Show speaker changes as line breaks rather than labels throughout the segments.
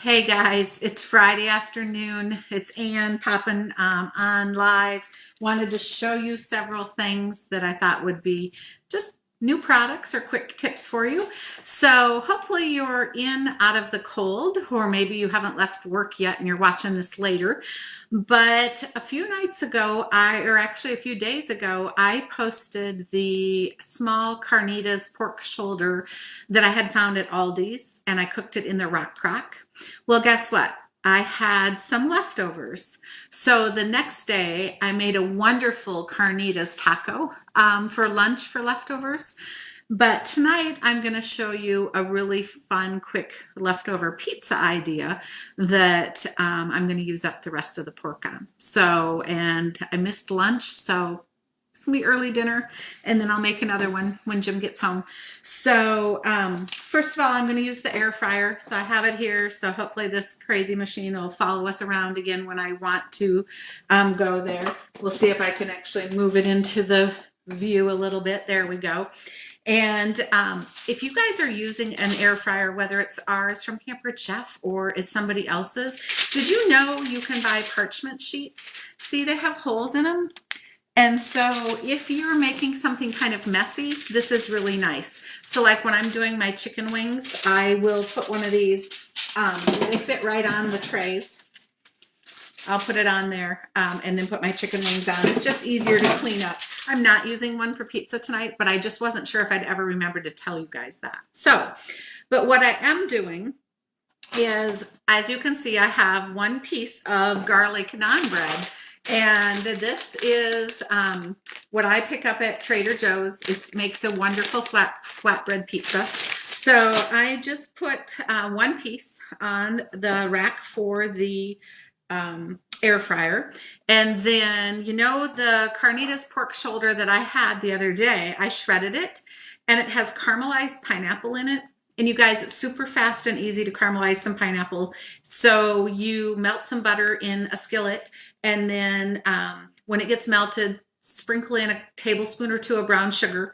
Hey guys, it's Friday afternoon. It's Ann popping on live. Wanted to show you several things that I thought would be just new products or quick tips for you. So hopefully you're in out of the cold, or maybe you haven't left work yet and you're watching this later. But a few nights ago, or actually a few days ago, I posted the small carnitas pork shoulder that I had found at Aldi's, and I cooked it in the rock crock. Well, guess what? I had some leftovers. So the next day, I made a wonderful carnitas taco for lunch for leftovers. But tonight, I'm going to show you a really fun, quick leftover pizza idea that I'm going to use up the rest of the pork on. So, and I missed lunch, so it's gonna be early dinner, and then I'll make another one when Jim gets home. So first of all, I'm going to use the air fryer. So I have it here. So hopefully this crazy machine will follow us around again when I want to go there. We'll see if I can actually move it into the view a little bit. There we go. And if you guys are using an air fryer, whether it's ours from Pampered Chef or it's somebody else's, did you know you can buy parchment sheets? See, they have holes in them. And so if you're making something kind of messy, this is really nice. So like when I'm doing my chicken wings, I will put one of these, they fit right on the trays. I'll put it on there and then put my chicken wings on. It's just easier to clean up. I'm not using one for pizza tonight, but I just wasn't sure if I'd ever remember to tell you guys that. So, but what I am doing is, as you can see, I have one piece of garlic naan bread. And this is what I pick up at Trader Joe's. It makes a wonderful flatbread pizza. So I just put one piece on the rack for the air fryer. And then, you know, the carnitas pork shoulder that I had the other day, I shredded it, and it has caramelized pineapple in it. And you guys, it's super fast and easy to caramelize some pineapple. So you melt some butter in a skillet, and then when it gets melted, sprinkle in a tablespoon or two of brown sugar.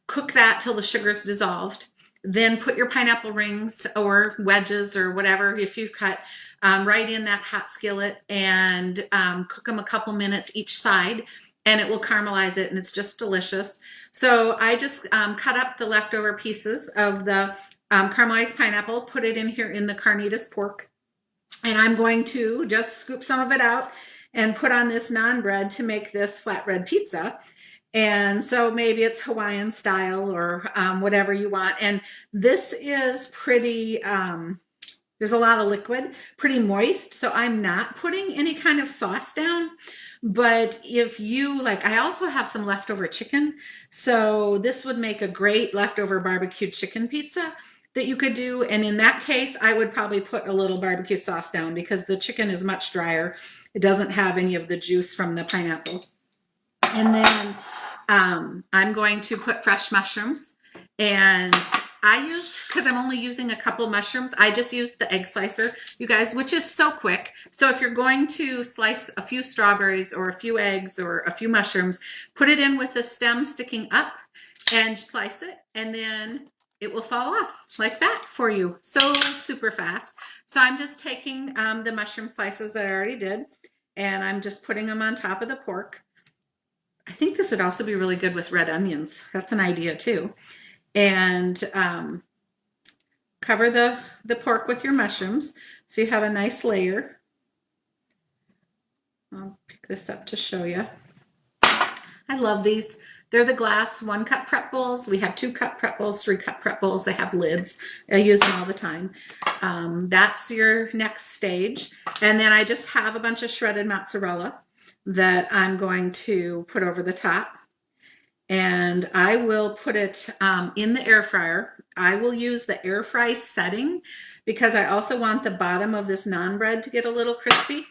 Cook that till the sugar is dissolved. Then put your pineapple rings or wedges or whatever, if you've cut, right in that hot skillet, and cook them a couple minutes each side, and it will caramelize it, and it's just delicious. So I just cut up the leftover pieces of the caramelized pineapple, put it in here in the carnitas pork, and I'm going to just scoop some of it out and put on this naan bread to make this flatbread pizza. And so maybe it's Hawaiian style or whatever you want. And this is pretty, there's a lot of liquid, pretty moist. So I'm not putting any kind of sauce down. But if you like, I also have some leftover chicken. So this would make a great leftover barbecued chicken pizza that you could do. And in that case, I would probably put a little barbecue sauce down because the chicken is much drier. It doesn't have any of the juice from the pineapple. And then I'm going to put fresh mushrooms, and I used, because I'm only using a couple mushrooms, I just used the egg slicer, you guys, which is so quick. So if you're going to slice a few strawberries or a few eggs or a few mushrooms, put it in with the stem sticking up and slice it, and then it will fall off like that for you. So super fast. So I'm just taking the mushroom slices that I already did, and I'm just putting them on top of the pork. I think this would also be really good with red onions. That's an idea too. And cover the pork with your mushrooms so you have a nice layer. I'll pick this up to show you. I love these. They're the glass 1-cup prep bowls. We have 2-cup prep bowls, 3-cup prep bowls. They have lids. I use them all the time. That's your next stage. And then I just have a bunch of shredded mozzarella that I'm going to put over the top. And I will put it in the air fryer. I will use the air fry setting because I also want the bottom of this naan bread to get a little crispy.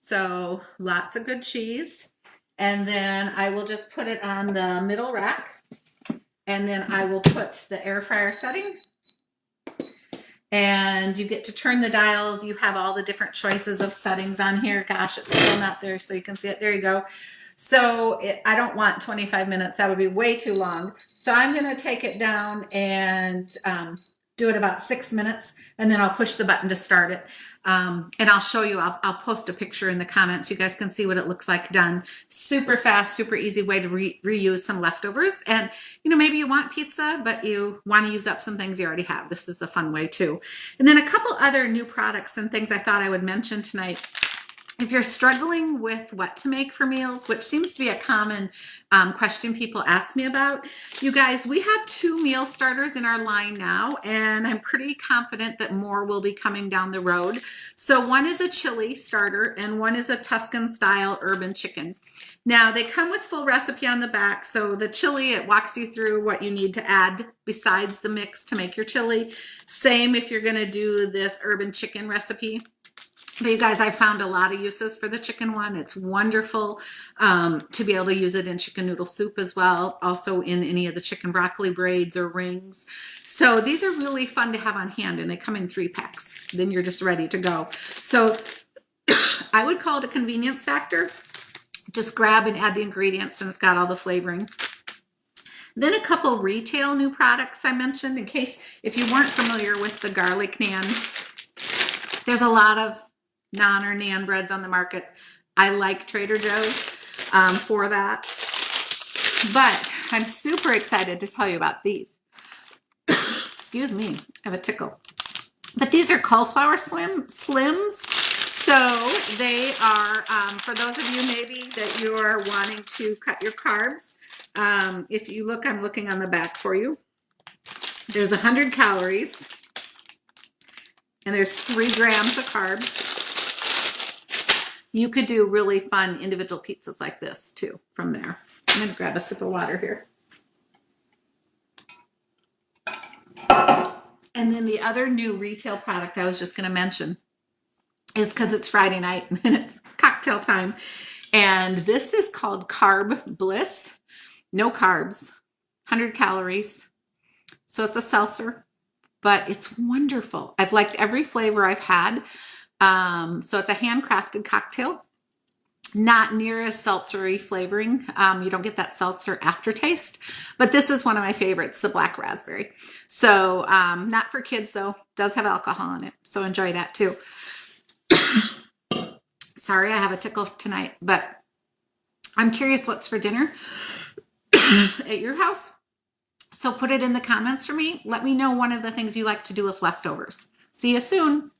So lots of good cheese. And then I will just put it on the middle rack. And then I will put the air fryer setting. And you get to turn the dial. You have all the different choices of settings on here. Gosh, it's still not there so you can see it. There you go. So I don't want 25 minutes. That would be way too long. So I'm going to take it down and do it about 6 minutes, and then I'll push the button to start it. And I'll show you, I'll post a picture in the comments. You guys can see what it looks like done. Super fast, super easy way to reuse some leftovers. And, you know, maybe you want pizza, but you want to use up some things you already have. This is the fun way too. And then a couple other new products and things I thought I would mention tonight. If you're struggling with what to make for meals, which seems to be a common question people ask me about, you guys, we have 2 meal starters in our line now, and I'm pretty confident that more will be coming down the road. So one is a chili starter, and one is a Tuscan style urban chicken. Now they come with full recipe on the back. So the chili, it walks you through what you need to add besides the mix to make your chili. Same if you're gonna do this urban chicken recipe. But you guys, I found a lot of uses for the chicken one. It's wonderful to be able to use it in chicken noodle soup as well. Also in any of the chicken broccoli braids or rings. So these are really fun to have on hand, and they come in 3 packs. Then you're just ready to go. So I would call it a convenience factor. Just grab and add the ingredients, and it's got all the flavoring. Then a couple retail new products I mentioned, in case if you weren't familiar with the garlic naan. There's a lot of naan or naan breads on the market. I like Trader Joe's for that. But I'm super excited to tell you about these. Excuse me, I have a tickle. But these are cauliflower slims. So they are, for those of you maybe that you're wanting to cut your carbs, if you look, I'm looking on the back for you. There's 100 calories. And there's 3 grams of carbs. You could do really fun individual pizzas like this too from there. I'm going to grab a sip of water here. And then the other new retail product I was just going to mention is, because it's Friday night and it's cocktail time. And this is called Carb Bliss. No carbs, 100 calories. So it's a seltzer, but it's wonderful. I've liked every flavor I've had. So it's a handcrafted cocktail, not near as seltzery flavoring. You don't get that seltzer aftertaste, but this is one of my favorites, the black raspberry. So not for kids though, does have alcohol in it. So enjoy that too. Sorry, I have a tickle tonight, but I'm curious what's for dinner at your house. So put it in the comments for me. Let me know one of the things you like to do with leftovers. See you soon.